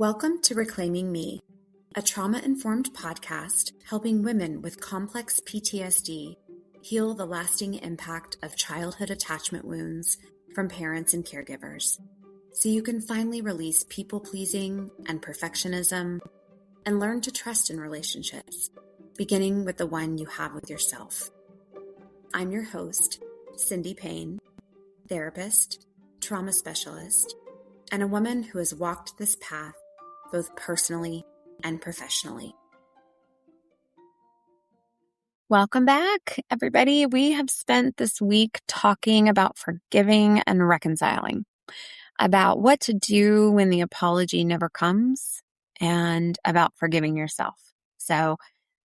Welcome to Reclaiming Me, a trauma-informed podcast helping women with complex PTSD heal the lasting impact of childhood attachment wounds from parents and caregivers, so you can finally release people-pleasing and perfectionism and learn to trust in relationships, beginning with the one you have with yourself. I'm your host, Cindy Payne, therapist, trauma specialist, and a woman who has walked this path both personally and professionally. Welcome back, everybody. We have spent this week talking about forgiving and reconciling, about what to do when the apology never comes, and about forgiving yourself. So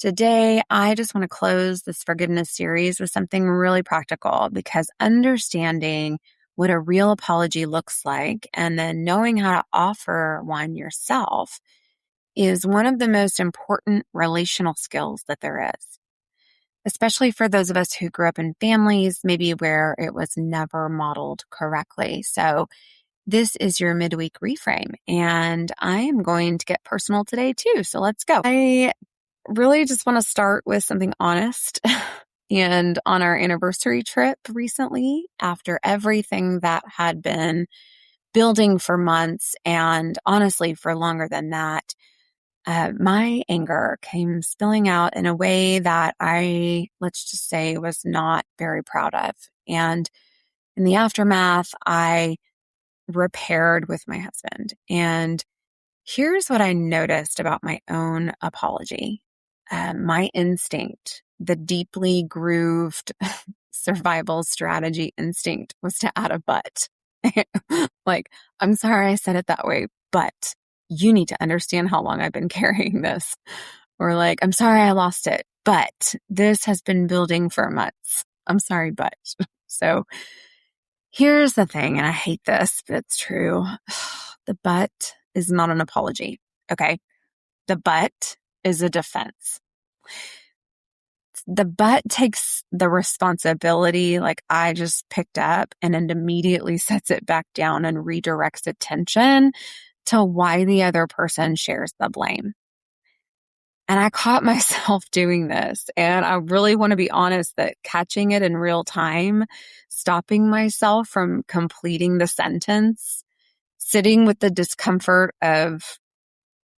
today, I just want to close this forgiveness series with something really practical, because understanding what a real apology looks like and then knowing how to offer one yourself is one of the most important relational skills that there is, especially for those of us who grew up in families maybe where it was never modeled correctly. So this is your midweek reframe, and I am going to get personal today too. So let's go. I really just want to start with something honest. And on our anniversary trip recently, after everything that had been building for months and honestly for longer than that, my anger came spilling out in a way that let's just say, was not very proud of. And in the aftermath, I repaired with my husband. And here's what I noticed about my own apology. My instinct, the deeply grooved survival strategy instinct, was to add a but. Like, I'm sorry I said it that way, but you need to understand how long I've been carrying this. Or like, I'm sorry I lost it, but this has been building for months. I'm sorry, but. So here's the thing, and I hate this, but it's true. The but is not an apology, okay? The but is a defense. The but takes the responsibility, like I just picked up, and it immediately sets it back down and redirects attention to why the other person shares the blame. And I caught myself doing this, and I really want to be honest that catching it in real time, stopping myself from completing the sentence, sitting with the discomfort of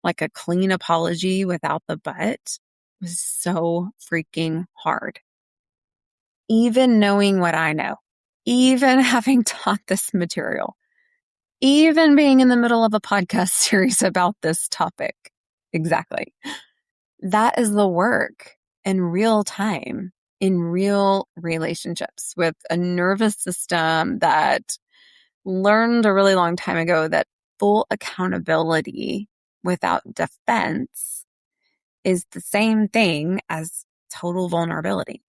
like a clean apology without the but, was so freaking hard. Even knowing what I know, even having taught this material, even being in the middle of a podcast series about this topic. Exactly. That is the work in real time, in real relationships, with a nervous system that learned a really long time ago that full accountability without defense is the same thing as total vulnerability.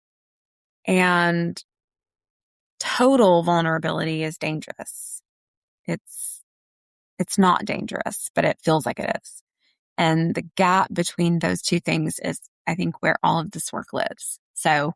And total vulnerability is dangerous. It's not dangerous, but it feels like it is. And the gap between those two things is, I think, where all of this work lives. So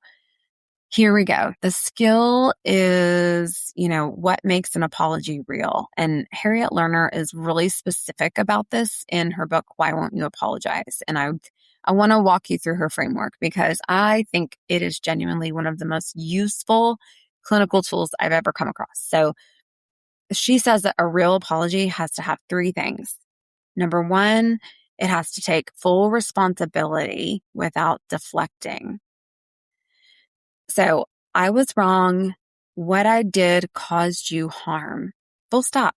here we go. The skill is, what makes an apology real? And Harriet Lerner is really specific about this in her book, Why Won't You Apologize? And I want to walk you through her framework, because I think it is genuinely one of the most useful clinical tools I've ever come across. So she says that a real apology has to have three things. Number one, it has to take full responsibility without deflecting. So I was wrong. What I did caused you harm. Full stop.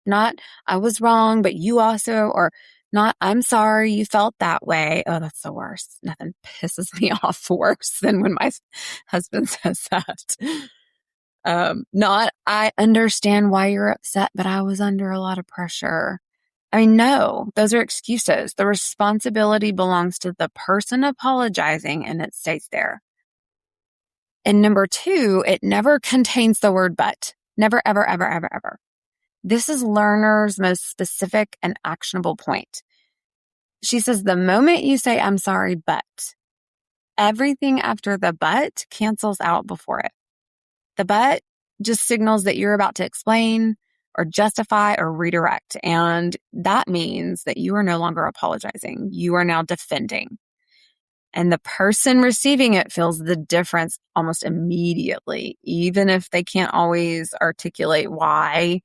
Not I was wrong, but you also, or not I'm sorry you felt that way. Oh, that's the worst. Nothing pisses me off worse than when my husband says that. Not I understand why you're upset, but I was under a lot of pressure. I mean, no, those are excuses. The responsibility belongs to the person apologizing, and it stays there. And number two, it never contains the word but. Never, ever, ever, ever, ever. This is Lerner's most specific and actionable point. She says the moment you say, I'm sorry, but, everything after the but cancels out before it. The but just signals that you're about to explain or justify or redirect. And that means that you are no longer apologizing. You are now defending. And the person receiving it feels the difference almost immediately, even if they can't always articulate why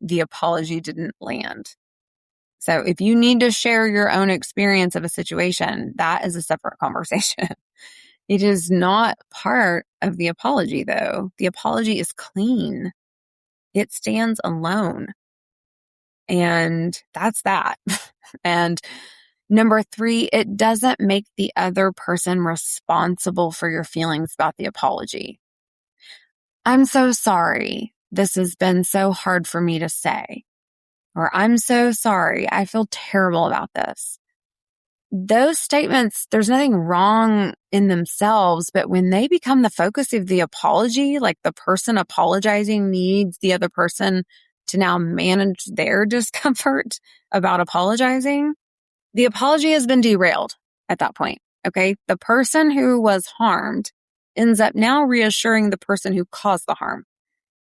the apology didn't land. So if you need to share your own experience of a situation, that is a separate conversation. It is not part of the apology, though. The apology is clean. It stands alone. And that's that. And number 3, it doesn't make the other person responsible for your feelings about the apology. I'm so sorry. This has been so hard for me to say. Or I'm so sorry. I feel terrible about this. Those statements, there's nothing wrong in themselves, but when they become the focus of the apology, like the person apologizing needs the other person to now manage their discomfort about apologizing, the apology has been derailed at that point. Okay. The person who was harmed ends up now reassuring the person who caused the harm.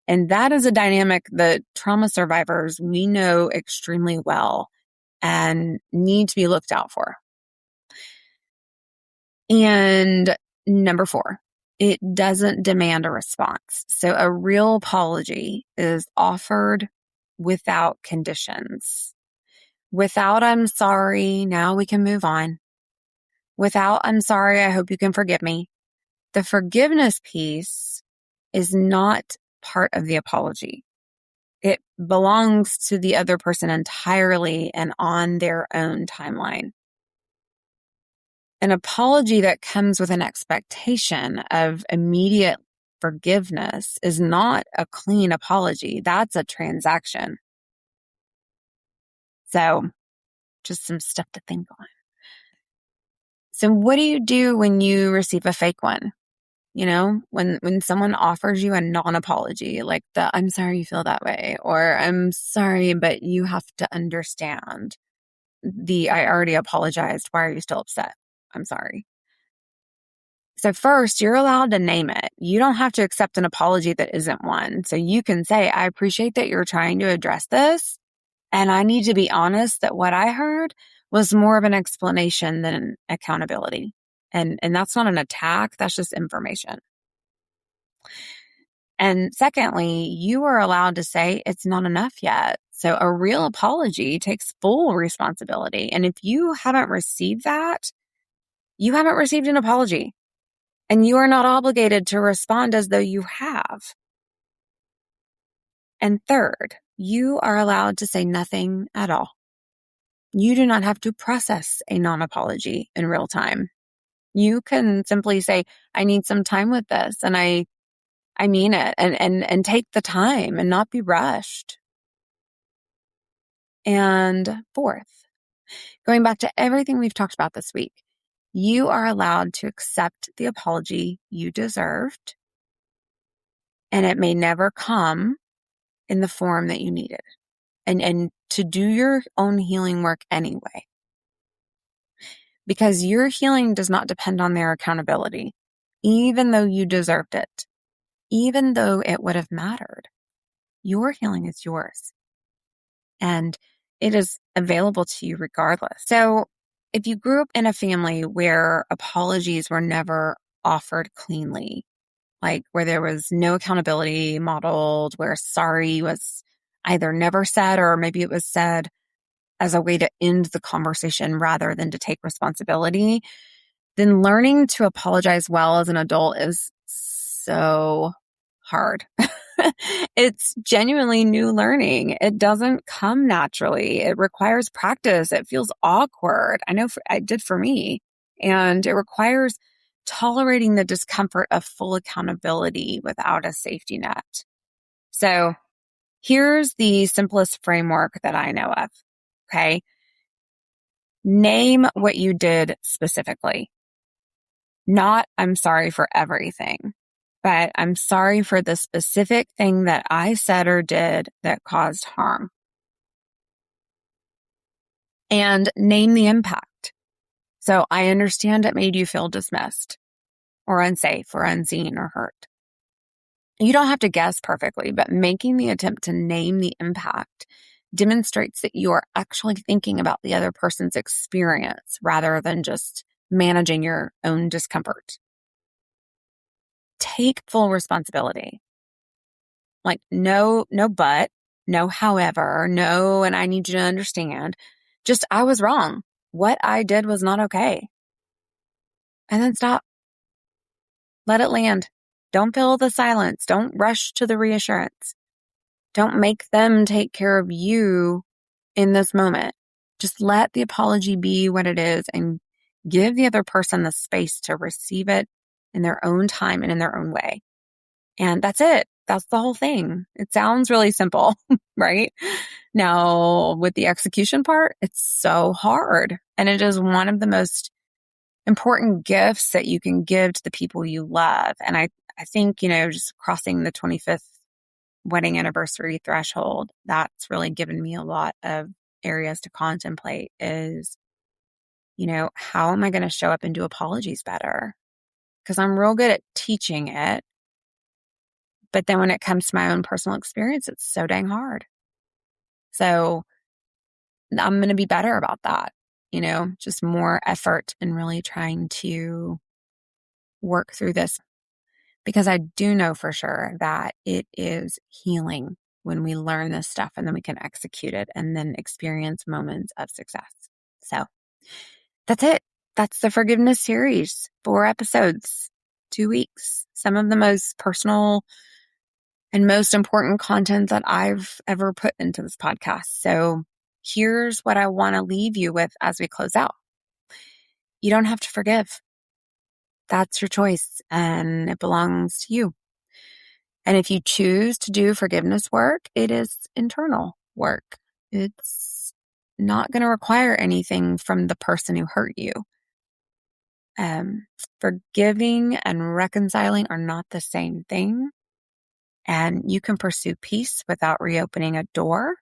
And that is a dynamic that trauma survivors, we know extremely well and need to be looked out for. And number 4, it doesn't demand a response. So a real apology is offered without conditions. Without "I'm sorry, now we can move on." Without "I'm sorry, I hope you can forgive me." The forgiveness piece is not part of the apology. It belongs to the other person entirely and on their own timeline. An apology that comes with an expectation of immediate forgiveness is not a clean apology. That's a transaction. So, just some stuff to think on. So what do you do when you receive a fake one? You know, when someone offers you a non-apology, like the "I'm sorry you feel that way," or "I'm sorry, but you have to understand." "I already apologized. Why are you still upset?" "I'm sorry." So first, you're allowed to name it. You don't have to accept an apology that isn't one. So you can say, "I appreciate that you're trying to address this. And I need to be honest that what I heard was more of an explanation than accountability." And that's not an attack. That's just information. And secondly, you are allowed to say it's not enough yet. So a real apology takes full responsibility. And if you haven't received that, you haven't received an apology. And you are not obligated to respond as though you have. And third, you are allowed to say nothing at all. You do not have to process a non-apology in real time. You can simply say, "I need some time with this, and I mean it," and take the time and not be rushed. And fourth, going back to everything we've talked about this week, you are allowed to accept the apology you deserved, and it may never come in the form that you needed, and to do your own healing work anyway. Because your healing does not depend on their accountability, even though you deserved it, even though it would have mattered. Your healing is yours, and it is available to you regardless. So if you grew up in a family where apologies were never offered cleanly, like where there was no accountability modeled, where sorry was either never said or maybe it was said as a way to end the conversation rather than to take responsibility, then learning to apologize well as an adult is so hard. It's genuinely new learning. It doesn't come naturally. It requires practice. It feels awkward. I know it did for me. And it requires tolerating the discomfort of full accountability without a safety net. So here's the simplest framework that I know of. Okay. Name what you did specifically. Not "I'm sorry for everything," but "I'm sorry for the specific thing that I said or did that caused harm." And name the impact. So "I understand it made you feel dismissed or unsafe or unseen or hurt." You don't have to guess perfectly, but making the attempt to name the impact demonstrates that you are actually thinking about the other person's experience rather than just managing your own discomfort. Take full responsibility. Like, no, but, no, however, no, and I need you to understand. Just, I was wrong. What I did was not okay. And then stop. Let it land. Don't fill the silence. Don't rush to the reassurance. Don't make them take care of you in this moment. Just let the apology be what it is and give the other person the space to receive it in their own time and in their own way. And that's it. That's the whole thing. It sounds really simple, right? Now, with the execution part, it's so hard. And it is one of the most important gifts that you can give to the people you love. And I think, just crossing the 25th wedding anniversary threshold, that's really given me a lot of areas to contemplate is, how am I going to show up and do apologies better? Because I'm real good at teaching it. But then when it comes to my own personal experience, it's so dang hard. So I'm going to be better about that, just more effort in really trying to work through this, because I do know for sure that it is healing when we learn this stuff and then we can execute it and then experience moments of success. So that's it. That's the forgiveness series. 4 episodes, 2 weeks, some of the most personal and most important content that I've ever put into this podcast. So here's what I want to leave you with as we close out. You don't have to forgive. That's your choice and it belongs to you. And if you choose to do forgiveness work, it is internal work. It's not going to require anything from the person who hurt you. Forgiving and reconciling are not the same thing. And you can pursue peace without reopening a door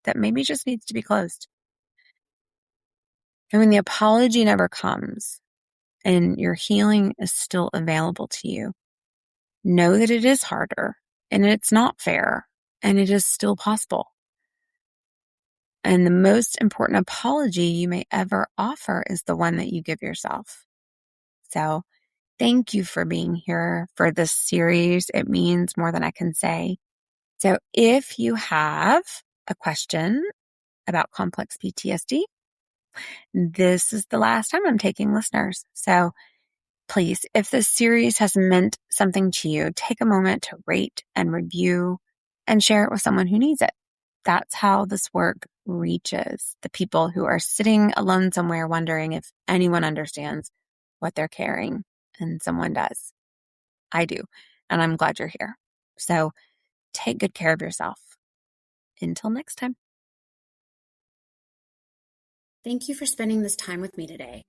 that maybe just needs to be closed. And when the apology never comes and your healing is still available to you, know that it is harder and it's not fair and it is still possible. And the most important apology you may ever offer is the one that you give yourself. So thank you for being here for this series. It means more than I can say. So if you have a question about complex PTSD, this is the last time I'm taking listeners. So please, if this series has meant something to you, take a moment to rate and review and share it with someone who needs it. That's how this work reaches the people who are sitting alone somewhere wondering if anyone understands what they're carrying. And someone does. I do. And I'm glad you're here. So take good care of yourself. Until next time. Thank you for spending this time with me today.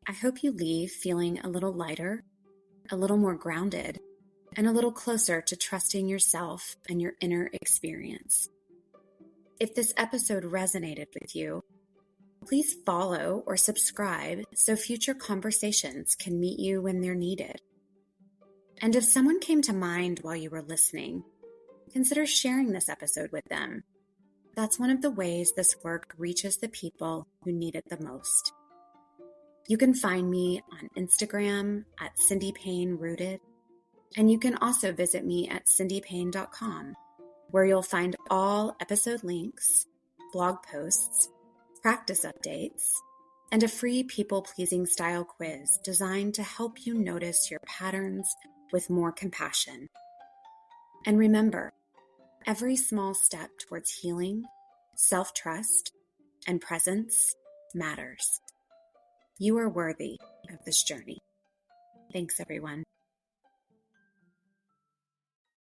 I hope you leave feeling a little lighter, a little more grounded, and a little closer to trusting yourself and your inner experience. If this episode resonated with you, please follow or subscribe so future conversations can meet you when they're needed. And if someone came to mind while you were listening, consider sharing this episode with them. That's one of the ways this work reaches the people who need it the most. You can find me on Instagram at Cindy Payne Rooted, and you can also visit me at cindypayne.com, where you'll find all episode links, blog posts, practice updates, and a free people-pleasing style quiz designed to help you notice your patterns with more compassion. And remember, every small step towards healing, self-trust, and presence matters. You are worthy of this journey. Thanks, everyone.